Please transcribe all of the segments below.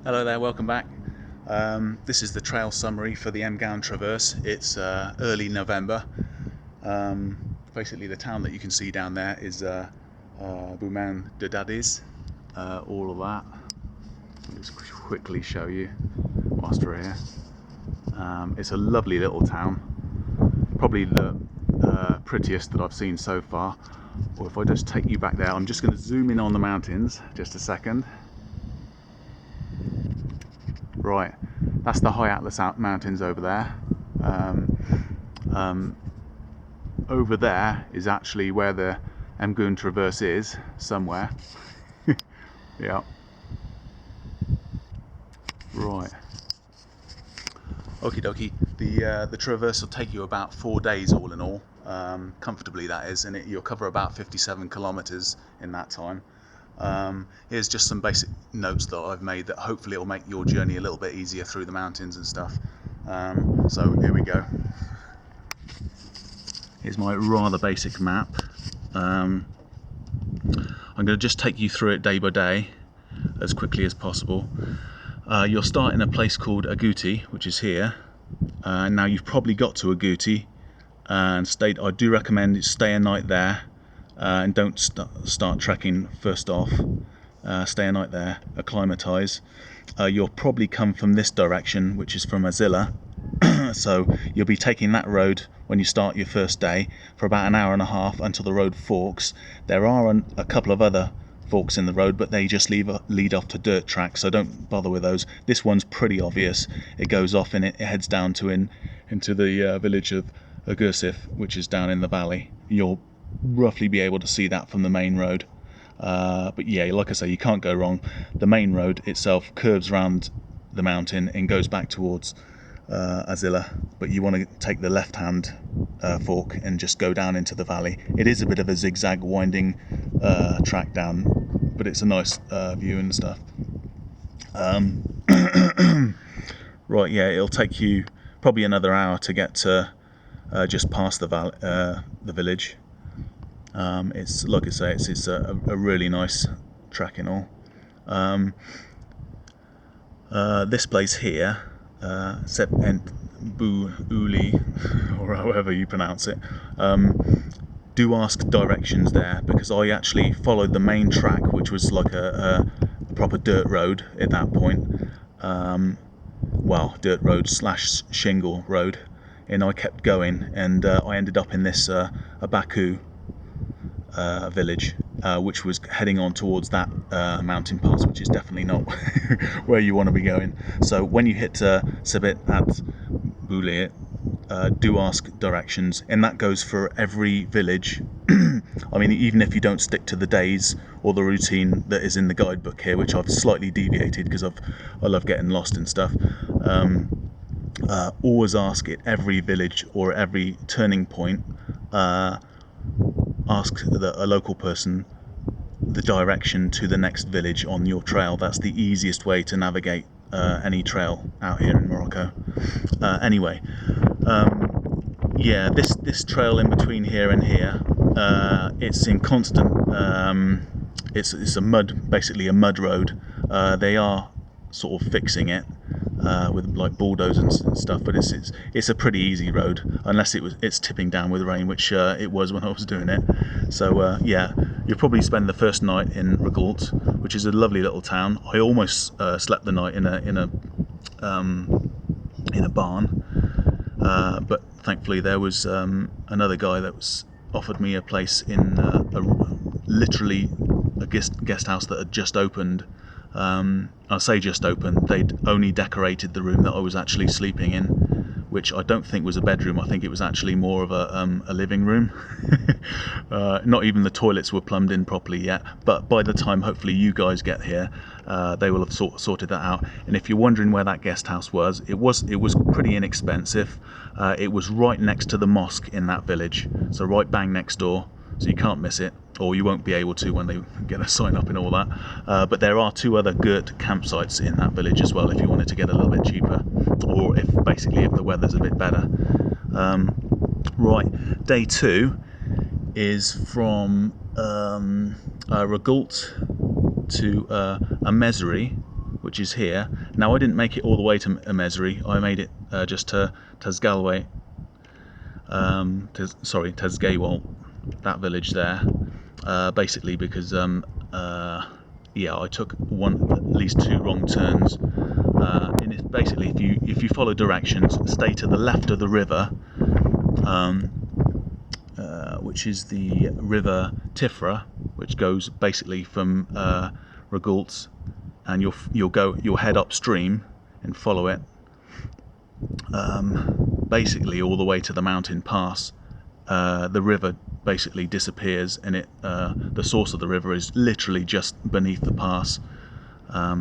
Hello there, welcome back. This is the trail summary for the Mgown Traverse. It's early November. Basically the town that you can see down there is Boumalne de Dadiz. All of that. I'll just quickly show you whilst we're here. It's a lovely little town. Probably the prettiest that I've seen so far. Or if I just take you back there, I'm just going to zoom in on the mountains just a second. Right, that's the High Atlas Mountains over there. Over there is actually where the Mgown Traverse is, somewhere. Yeah. Right. Okie dokie. The traverse will take you about 4 days all in all, comfortably that is, and you'll cover about 57 kilometers in that time. Here's just some basic notes that I've made that hopefully will make your journey a little bit easier through the mountains and stuff. So here we go. Here's my rather basic map. I'm going to just take you through it day by day as quickly as possible. You'll start in a place called Agouti, which is here. Now you've probably got to Agouti and stayed. I do recommend you stay a night there. And don't start trekking first off. Stay a night there, acclimatise. You'll probably come from this direction, which is from Azilla. So you'll be taking that road when you start your first day for about an hour and a half until the road forks. There are a couple of other forks in the road, but they just lead off to dirt tracks, so don't bother with those. This one's pretty obvious. It goes off and it heads down to into the village of Agursif, which is down in the valley. You'll roughly be able to see that from the main road, but yeah, like I say, you can't go wrong. The main road itself curves around the mountain and goes back towards Azilla, but you want to take the left hand fork and just go down into the valley. It is a bit of a zigzag winding track down, but it's a nice view and stuff. Right, yeah, it'll take you probably another hour to get to just past the village. It's like I say, it's a really nice track and all. This place here, Boumalne, or however you pronounce it, do ask directions there, because I actually followed the main track, which was like a proper dirt road at that point. Well, dirt road / shingle road, and I kept going, and I ended up in this Baku village, which was heading on towards that mountain pass, which is definitely not where you want to be going. So when you hit Sabit at Boumalne, do ask directions, and that goes for every village. I mean, even if you don't stick to the days or the routine that is in the guidebook here, which I've slightly deviated because I love getting lost and stuff. Always ask at every village or every turning point. Ask a local person the direction to the next village on your trail. That's the easiest way to navigate any trail out here in Morocco. Anyway, yeah, this trail in between here and here, it's in constant. It's basically a mud road. They are sort of fixing it with like bulldozers and stuff, but it's a pretty easy road, unless it's tipping down with rain, which it was when I was doing it. So yeah, you'll probably spend the first night in Ragout, which is a lovely little town. I almost slept the night in a barn, but thankfully there was another guy that was offered me a place in literally a guest house that had just opened. I say just opened, they'd only decorated the room that I was actually sleeping in, which I don't think was a bedroom. I think it was actually more of a living room. Not even the toilets were plumbed in properly yet, but by the time hopefully you guys get here, they will have sorted that out. And if you're wondering where that guest house was, it was pretty inexpensive. It was right next to the mosque in that village, so right bang next door, so you can't miss it, or you won't be able to when they get a sign up and all that. But there are 2 other good campsites in that village as well, if you wanted to get a little bit cheaper, or if the weather's a bit better. Right, day 2 is from Ragout to a Mesri, which is here. Now I didn't make it all the way to Mesri. I made it just to Tezgalway, Tezgawol, that village there. Basically because yeah, I took at least 2 wrong turns. And it's basically, if you follow directions, stay to the left of the river, which is the river Tifra, which goes basically from Ragults, and you'll head upstream and follow it, basically all the way to the mountain pass. The river basically disappears, and the source of the river is literally just beneath the pass.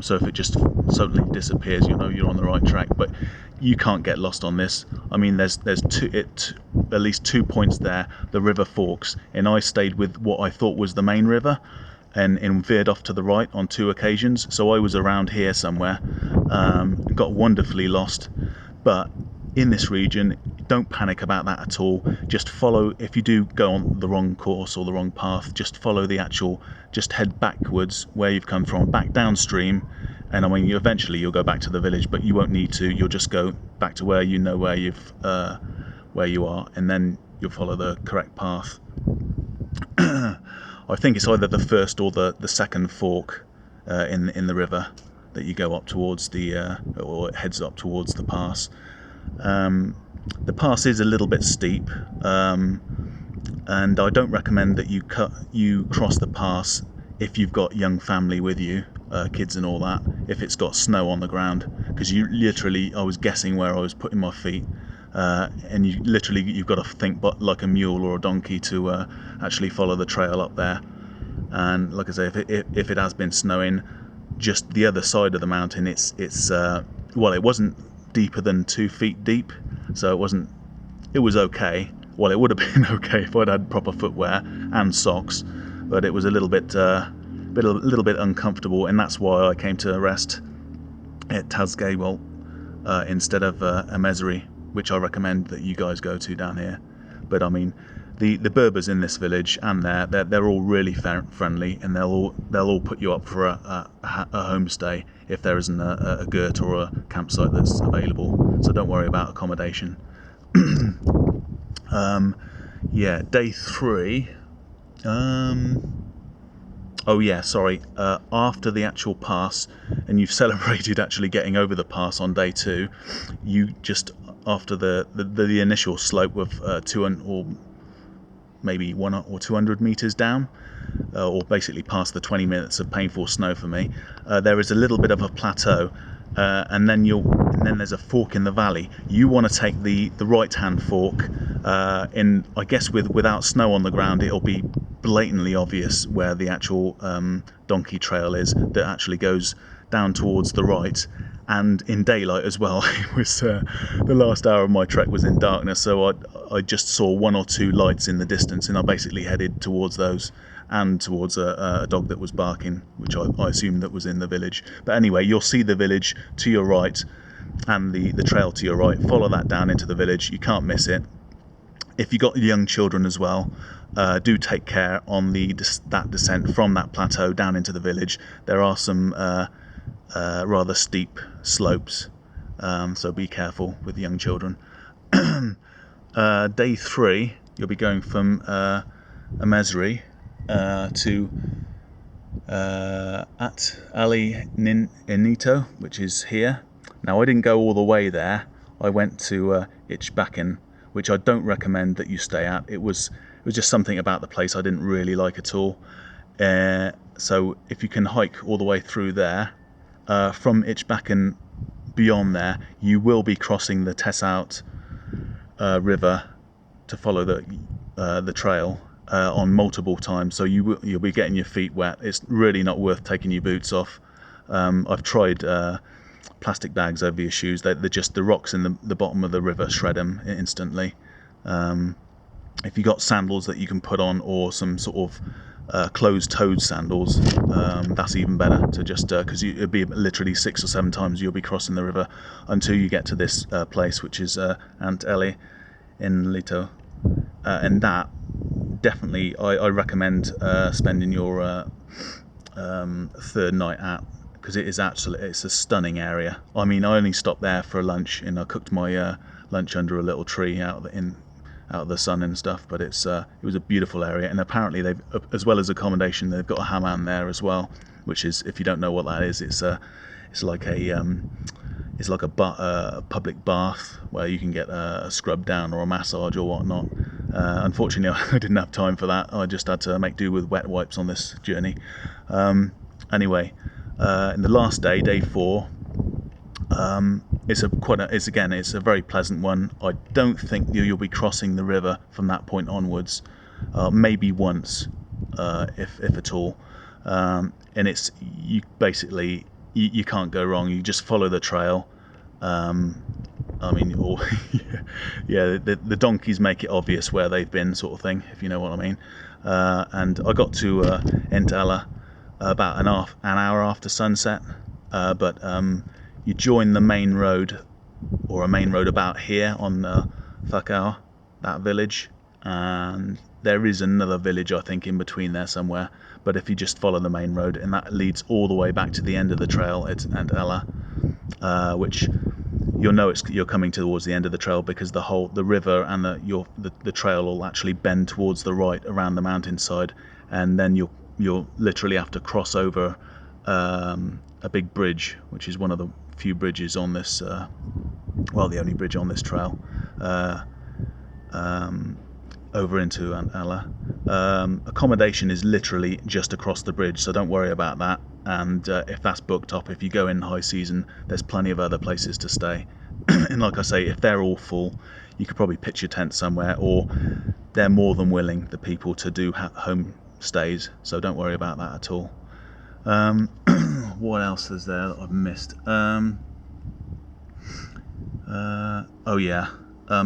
So if it just suddenly disappears, you know you're on the right track. But you can't get lost on this. I mean, there's at least 2 points there. The river forks, and I stayed with what I thought was the main river, and veered off to the right on 2 occasions. So I was around here somewhere. Got wonderfully lost. But in this region, don't panic about that at all. Just follow, if you do go on the wrong course or the wrong path, just follow just head backwards where you've come from, back downstream, and I mean eventually you'll go back to the village, but you won't need to. You'll just go back to where you know where you are, and then you'll follow the correct path. I think it's either the first or the second fork in the river that you go up towards or it heads up towards the pass. The pass is a little bit steep, and I don't recommend that you cross the pass if you've got young family with you, kids and all that, if it's got snow on the ground, because I was guessing where I was putting my feet, and you've got to think like a mule or a donkey to actually follow the trail up there. And like I say, if it has been snowing, just the other side of the mountain, it wasn't deeper than 2 feet deep, so it was okay. Well, it would have been okay if I'd had proper footwear and socks, but it was a little bit uncomfortable, and that's why I came to rest at Tazgawol instead of Mesri, which I recommend that you guys go to down here. But I mean, the Berbers in this village and they're all really friendly, and they'll all put you up for a homestay if there isn't a yurt or a campsite that's available. So don't worry about accommodation. Yeah, day 3. Oh yeah, sorry. After the actual pass, and you've celebrated actually getting over the pass on day 2, you just after the initial slope of 200 or maybe 100 or 200 meters down, or basically past the 20 minutes of painful snow for me, there is a little bit of a plateau, and then there's a fork in the valley. You want to take the right hand fork. I guess without snow on the ground, it'll be blatantly obvious where the actual donkey trail is that actually goes down towards the right, and in daylight as well. It was the last hour of my trek was in darkness, so I just saw 1 or 2 lights in the distance, and I basically headed towards those and towards a dog that was barking, which I assumed that was in the village. But anyway, you'll see the village to your right and the trail to your right. Follow that down into the village. You can't miss it. If you've got young children as well, do take care on that descent from that plateau down into the village. There are some rather steep slopes, so be careful with young children. Day 3, you'll be going from Mesri to at Ali Ninito, which is here. Now, I didn't go all the way there. I went to Ichbakan, which I don't recommend that you stay at. It was just something about the place I didn't really like at all. So if you can hike all the way through there, from Ichbakan beyond there, you will be crossing the Tesout river to follow the trail on multiple times. So you'll be getting your feet wet. It's really not worth taking your boots off. I've tried plastic bags over your shoes. They're just the rocks in the bottom of the river shred them instantly. If you got sandals that you can put on, or some sort of closed-toed sandals, that's even better. To just because it'd be literally 6 or 7 times you'll be crossing the river until you get to this place, which is Ant Eli in Lito, and that definitely I recommend spending your 3rd night at, because it is absolutely, it's a stunning area. I mean, I only stopped there for lunch, and I cooked my lunch under a little tree out of the sun and stuff. But it was a beautiful area, and apparently they've, as well as accommodation, they've got a hammam there as well, which is, if you don't know what that is, it's like a public bath where you can get a scrub down or a massage or whatnot. Unfortunately, I didn't have time for that. I just had to make do with wet wipes on this journey. Anyway, in the last day, day 4, it's a very pleasant one. I don't think you'll be crossing the river from that point onwards. Maybe once, if at all. And it's, you basically, you can't go wrong. You just follow the trail. I mean, yeah, the donkeys make it obvious where they've been, sort of thing, if you know what I mean. And I got to Entella about an hour after sunset, but you join the main road, or a main road about here on Fakao, that village, and there is another village, I think, in between there somewhere. But if you just follow the main road, and that leads all the way back to the end of the trail, it's Entella, which you'll know you're coming towards the end of the trail, because the river and the trail will actually bend towards the right around the mountainside, and then you'll literally have to cross over a big bridge, which is one of the few bridges on this, the only bridge on this trail, over into Entella. Accommodation is literally just across the bridge, so don't worry about that. And if that's booked up, if you go in high season, there's plenty of other places to stay. And like I say, if they're all full, you could probably pitch your tent somewhere, or they're more than willing, the people, to do home stays, so don't worry about that at all. What else is there that I've missed?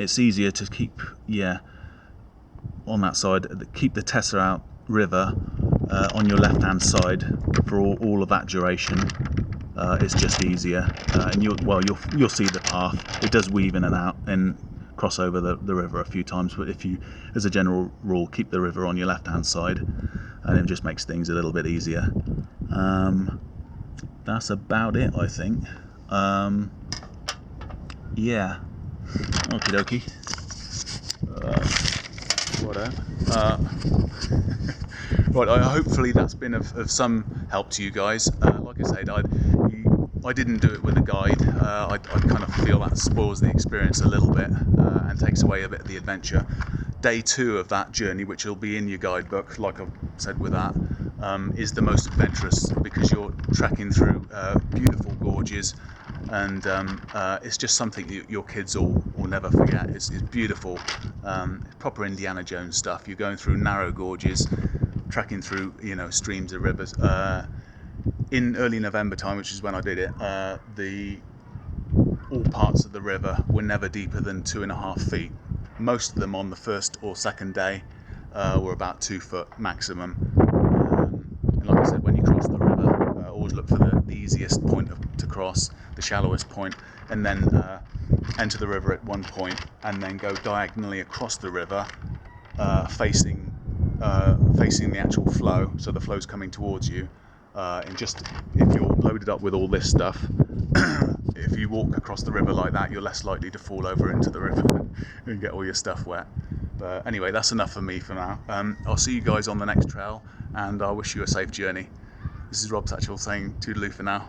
It's easier to keep, on that side, keep the Tesseraut River on your left hand side for all of that duration. It's just easier, and you'll see the path. It does weave in and out and cross over the river a few times, but if you, as a general rule, keep the river on your left hand side, and it just makes things a little bit easier. That's about it, I think. Okie dokie. Right, hopefully that's been of some help to you guys. Like I said, I didn't do it with a guide. I kind of feel that spoils the experience a little bit, and takes away a bit of the adventure. Day 2 of that journey, which will be in your guidebook, like I've said with that, is the most adventurous, because you're trekking through beautiful gorges, and it's just something your kids will never forget. It's beautiful, proper Indiana Jones stuff. You're going through narrow gorges, trekking through streams of rivers. In early November time, which is when I did it, all parts of the river were never deeper than 2.5 feet. Most of them on the first or second day were about 2 foot maximum. And like I said, when you cross the river, always look for the easiest point to cross, the shallowest point, and then enter the river at one point, and then go diagonally across the river, facing the actual flow, so the flow's coming towards you. And just, if you're loaded up with all this stuff, if you walk across the river like that, you're less likely to fall over into the river and get all your stuff wet. But anyway, that's enough for me for now. I'll see you guys on the next trail, and I wish you a safe journey. This is Rob Tatchell saying toodaloo for now.